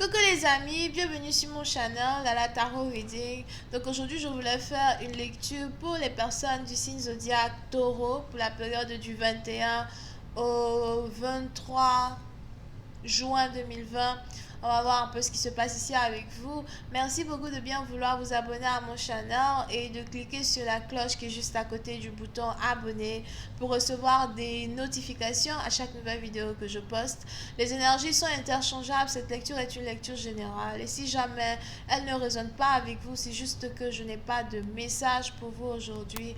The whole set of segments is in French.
Coucou les amis, bienvenue sur mon channel la Tarot Reading. Donc aujourd'hui je voulais faire une lecture pour les personnes du signe zodiaque Taureau pour la période du 21 au 23 juin 2020. On va voir un peu ce qui se passe ici avec vous. Merci beaucoup de bien vouloir vous abonner à mon channel et de cliquer sur la cloche qui est juste à côté du bouton abonner pour recevoir des notifications à chaque nouvelle vidéo que je poste. Les énergies sont interchangeables. Cette lecture est une lecture générale et si jamais elle ne résonne pas avec vous, c'est juste que je n'ai pas de message pour vous aujourd'hui.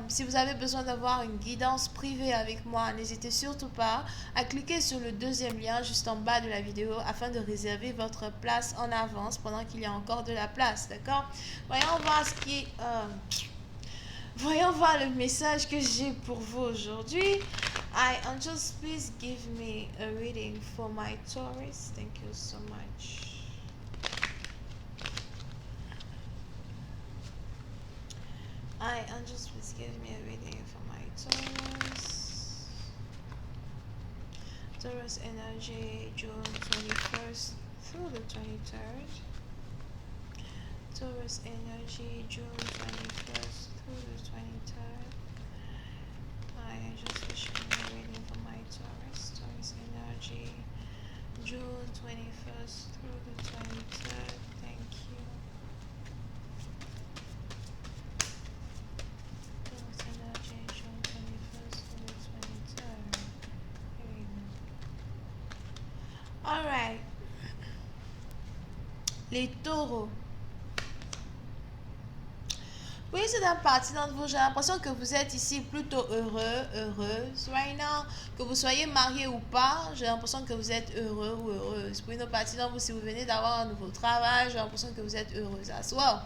Si vous avez besoin d'avoir une guidance privée avec moi, n'hésitez surtout pas à cliquer sur le deuxième lien juste en bas de la vidéo afin de réserver votre place en avance pendant qu'il y a encore de la place, d'accord? Voyons voir voyons voir le message que j'ai pour vous aujourd'hui. Angels, please give me a reading for my Taurus. Thank you so much. Angels, please give me a reading for my Taurus. Taurus energy, June 21st through the 23rd. Taurus energy, June 21st through the 23rd. Angels, please give me a reading for my Taurus. Taurus energy, June 21st through the 23rd. Thank you. Alright. Les taureaux. Oui, c'est une partie d'entre vous. J'ai l'impression que vous êtes ici plutôt heureux, heureuse right now. Que vous soyez marié ou pas, j'ai l'impression que vous êtes heureux ou heureuse. Pour une partie d'entre vous, si vous venez d'avoir un nouveau travail, j'ai l'impression que vous êtes heureuse à soi.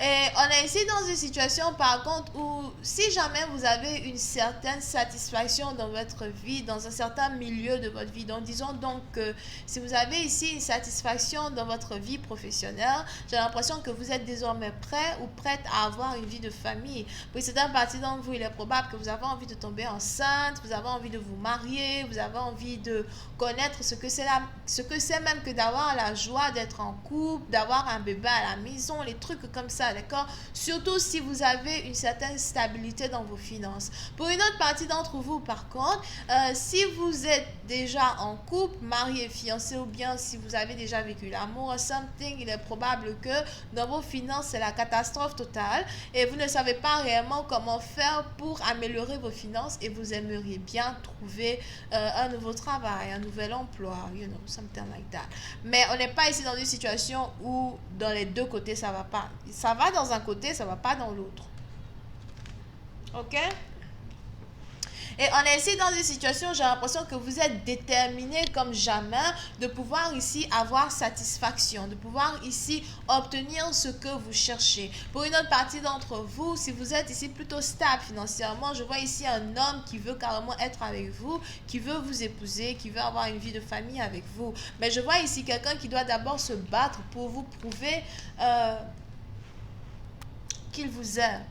Et on est ici dans une situation par contre où si jamais vous avez une certaine satisfaction dans votre vie, dans un certain milieu de votre vie, donc disons donc que si vous avez ici une satisfaction dans votre vie professionnelle, j'ai l'impression que vous êtes désormais prêt ou prête à avoir une vie de famille. Pour certaines parties d'entre vous, il est probable que vous avez envie de tomber enceinte, vous avez envie de vous marier, vous avez envie de connaître ce que c'est même que d'avoir la joie d'être en couple, d'avoir un bébé à la maison, les trucs comme ça. D'accord? Surtout si vous avez une certaine stabilité dans vos finances. Pour une autre partie d'entre vous, par contre, si vous êtes déjà en couple, marié, fiancé, ou bien si vous avez déjà vécu l'amour, il est probable que dans vos finances, c'est la catastrophe totale et vous ne savez pas réellement comment faire pour améliorer vos finances et vous aimeriez bien trouver un nouveau travail, un nouvel emploi, something like that. Mais on n'est pas ici dans une situation où dans les deux côtés, ça va pas. Ça va dans un côté, ça va pas dans l'autre. Ok? Et on est ici dans une situation, j'ai l'impression que vous êtes déterminé comme jamais de pouvoir ici avoir satisfaction, de pouvoir ici obtenir ce que vous cherchez. Pour une autre partie d'entre vous, si vous êtes ici plutôt stable financièrement, je vois ici un homme qui veut carrément être avec vous, qui veut vous épouser, qui veut avoir une vie de famille avec vous. Mais je vois ici quelqu'un qui doit d'abord se battre pour vous prouver qu'il vous aime.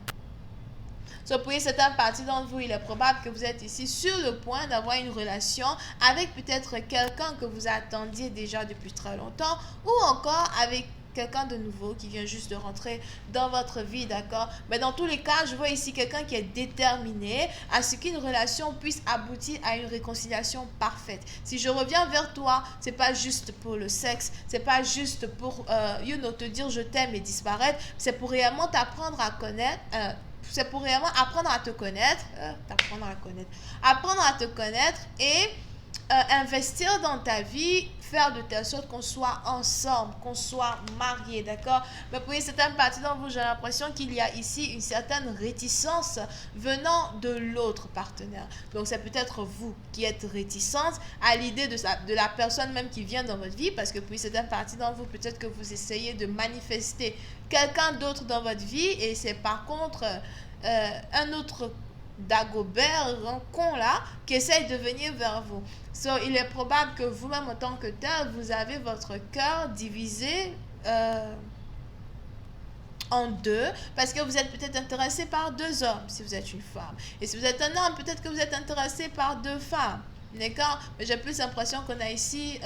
Pour certaines parties d'entre vous, il est probable que vous êtes ici sur le point d'avoir une relation avec peut-être quelqu'un que vous attendiez déjà depuis très longtemps ou encore avec quelqu'un de nouveau qui vient juste de rentrer dans votre vie, d'accord? Mais dans tous les cas, je vois ici quelqu'un qui est déterminé à ce qu'une relation puisse aboutir à une réconciliation parfaite. Si je reviens vers toi, c'est pas juste pour le sexe, c'est pas juste pour te dire je t'aime et disparaître, c'est pour réellement t'apprendre à connaître, c'est pour réellement apprendre à te connaître, apprendre à te connaître et investir dans ta vie, faire de telle sorte qu'on soit ensemble, qu'on soit mariés, d'accord? Mais pour certaines parties d'entre vous, j'ai l'impression qu'il y a ici une certaine réticence venant de l'autre partenaire. Donc c'est peut-être vous qui êtes réticente à l'idée de la personne même qui vient dans votre vie, parce que pour certaines parties d'entre vous, peut-être que vous essayez de manifester quelqu'un d'autre dans votre vie et c'est par contre un autre Dagobert, un con là, qui essaye de venir vers vous. Il est probable que vous-même en tant que tel, vous avez votre cœur divisé en deux, parce que vous êtes peut-être intéressé par deux hommes si vous êtes une femme. Et si vous êtes un homme, peut-être que vous êtes intéressé par deux femmes. D'accord? Mais j'ai plus l'impression qu'on a ici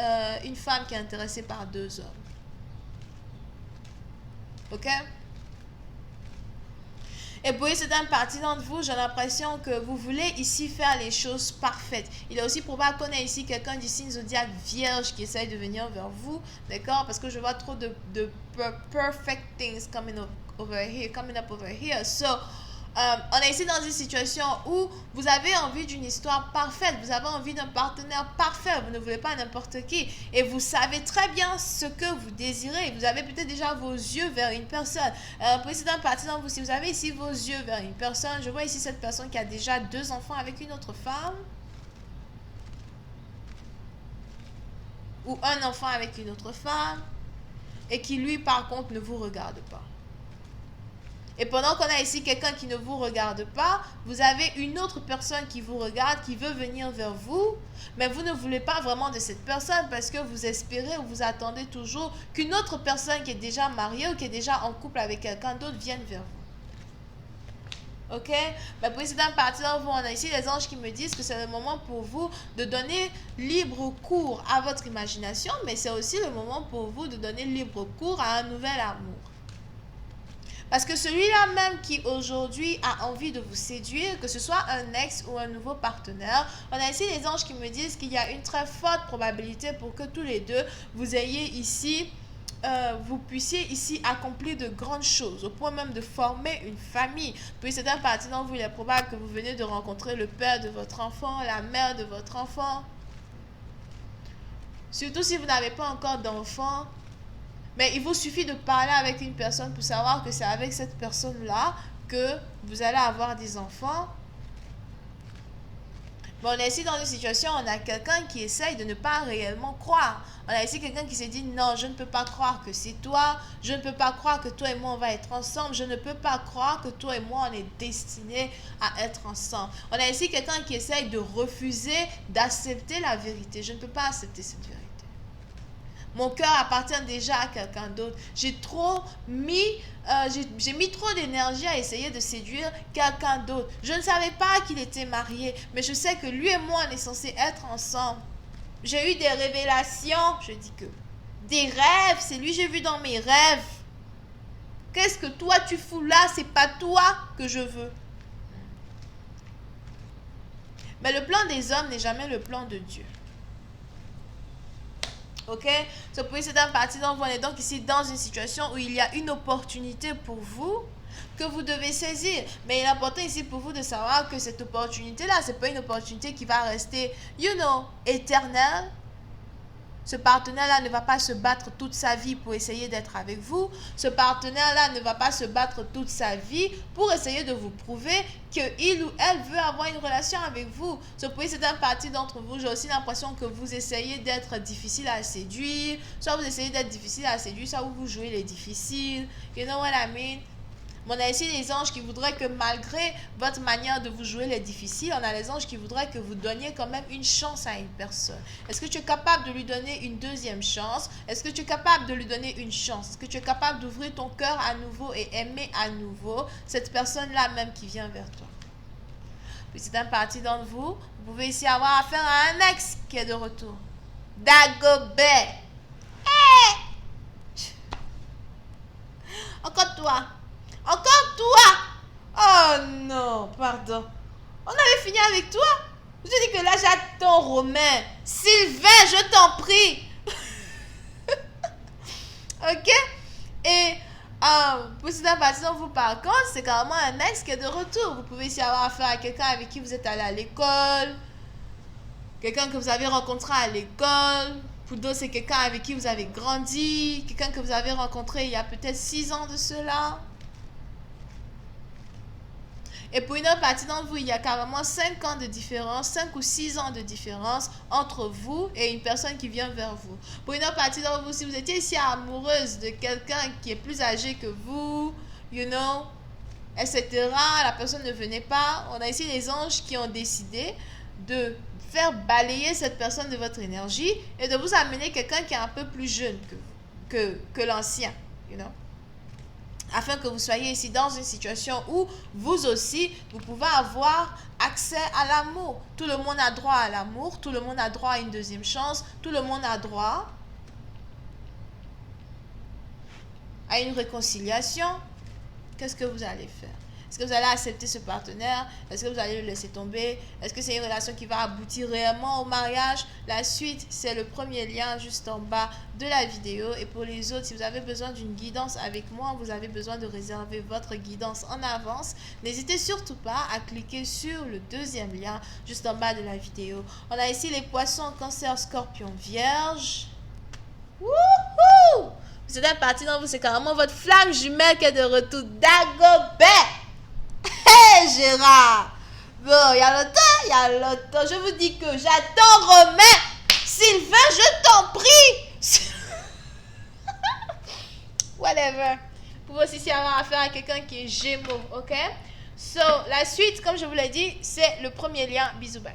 une femme qui est intéressée par deux hommes. Ok? Et puis, c'est un parti d'entre vous, j'ai l'impression que vous voulez ici faire les choses parfaites. Il est aussi probable qu'on ait ici quelqu'un du signe zodiaque vierge qui essaye de venir vers vous, d'accord? Parce que je vois trop de perfect things coming up over here. So, on est ici dans une situation où vous avez envie d'une histoire parfaite, vous avez envie d'un partenaire parfait, vous ne voulez pas n'importe qui, et vous savez très bien ce que vous désirez, vous avez peut-être déjà vos yeux vers une personne. Précédent parti dans vous, si vous avez ici vos yeux vers une personne, je vois ici cette personne qui a déjà 2 enfants avec une autre femme, ou un enfant avec une autre femme, et qui lui par contre ne vous regarde pas. Et pendant qu'on a ici quelqu'un qui ne vous regarde pas, vous avez une autre personne qui vous regarde, qui veut venir vers vous, mais vous ne voulez pas vraiment de cette personne parce que vous espérez ou vous attendez toujours qu'une autre personne qui est déjà mariée ou qui est déjà en couple avec quelqu'un d'autre vienne vers vous. Ok? Mais précédent partie d'entre vous, on a ici les anges qui me disent que c'est le moment pour vous de donner libre cours à votre imagination, mais c'est aussi le moment pour vous de donner libre cours à un nouvel amour. Parce que celui-là même qui aujourd'hui a envie de vous séduire, que ce soit un ex ou un nouveau partenaire, on a ici les anges qui me disent qu'il y a une très forte probabilité pour que tous les deux, vous ayez ici, vous puissiez ici accomplir de grandes choses, au point même de former une famille. Puis c'est un parti d'entre vous, il est probable que vous venez de rencontrer le père de votre enfant, la mère de votre enfant. Surtout si vous n'avez pas encore d'enfant. Mais il vous suffit de parler avec une personne pour savoir que c'est avec cette personne-là que vous allez avoir des enfants. Mais on est ici dans une situation où on a quelqu'un qui essaye de ne pas réellement croire. On a ici quelqu'un qui s'est dit non, je ne peux pas croire que c'est toi. Je ne peux pas croire que toi et moi on va être ensemble. Je ne peux pas croire que toi et moi on est destinés à être ensemble. On a ici quelqu'un qui essaye de refuser d'accepter la vérité. Je ne peux pas accepter cette vérité. Mon cœur appartient déjà à quelqu'un d'autre. J'ai mis trop d'énergie à essayer de séduire quelqu'un d'autre. Je ne savais pas qu'il était marié, mais je sais que lui et moi, on est censés être ensemble. J'ai eu des révélations, je dis que des rêves, c'est lui que j'ai vu dans mes rêves. Qu'est-ce que toi tu fous là? C'est pas toi que je veux. Mais le plan des hommes n'est jamais le plan de Dieu. Ok? C'est un parti dont vous êtes donc ici dans une situation où il y a une opportunité pour vous que vous devez saisir. Mais il est important ici pour vous de savoir que cette opportunité-là, c'est pas une opportunité qui va rester, éternelle. Ce partenaire-là ne va pas se battre toute sa vie pour essayer d'être avec vous. Ce partenaire-là ne va pas se battre toute sa vie pour essayer de vous prouver qu'il ou elle veut avoir une relation avec vous. C'est un parti d'entre vous. J'ai aussi l'impression que vous essayez d'être difficile à séduire. Soit vous essayez d'être difficile à séduire, soit vous jouez les difficiles. You know what I mean? On a ici les anges qui voudraient que malgré votre manière de vous jouer les difficiles, on a les anges qui voudraient que vous donniez quand même une chance à une personne. Est-ce que tu es capable de lui donner une deuxième chance? Est-ce que tu es capable de lui donner une chance? Est-ce que tu es capable d'ouvrir ton cœur à nouveau et aimer à nouveau cette personne-là même qui vient vers toi? Puis c'est un parti d'entre vous. Vous pouvez ici avoir affaire à un ex qui est de retour. Dagobert. Hey! Encore toi. Encore toi! Oh non, pardon. On avait fini avec toi? Je te dis que là j'attends Romain. Sylvain, je t'en prie. Ok? Et pour cette partie dont vous par contre, c'est carrément un ex qui est de retour. Vous pouvez ici avoir affaire à quelqu'un avec qui vous êtes allé à l'école. Quelqu'un que vous avez rencontré à l'école. Pour d'autres, c'est quelqu'un avec qui vous avez grandi. Quelqu'un que vous avez rencontré il y a peut-être 6 ans de cela. Et pour une autre partie d'entre vous, il y a carrément 5 ans de différence, 5 ou 6 ans de différence entre vous et une personne qui vient vers vous. Pour une autre partie d'entre vous, si vous étiez ici amoureuse de quelqu'un qui est plus âgé que vous, etc., la personne ne venait pas, on a ici les anges qui ont décidé de faire balayer cette personne de votre énergie et de vous amener quelqu'un qui est un peu plus jeune que l'ancien, afin que vous soyez ici dans une situation où vous aussi, vous pouvez avoir accès à l'amour. Tout le monde a droit à l'amour, tout le monde a droit à une deuxième chance, tout le monde a droit à une réconciliation. Qu'est-ce que vous allez faire? Est-ce que vous allez accepter ce partenaire? Est-ce que vous allez le laisser tomber? Est-ce que c'est une relation qui va aboutir réellement au mariage? La suite, c'est le premier lien juste en bas de la vidéo. Et pour les autres, si vous avez besoin d'une guidance avec moi, vous avez besoin de réserver votre guidance en avance, n'hésitez surtout pas à cliquer sur le deuxième lien juste en bas de la vidéo. On a ici les poissons, cancer, scorpion, vierge. Wouhou! Vous êtes parti dans vous, c'est carrément votre flamme jumelle qui est de retour. Dagobert! Hé Gérard! Bon, il y a longtemps, je vous dis que j'attends Romain. Sylvain, je t'en prie. Whatever. Vous pouvez aussi avoir affaire à quelqu'un qui est Gémeaux, ok? So, la suite, comme je vous l'ai dit, c'est le premier lien. Bisous, bye.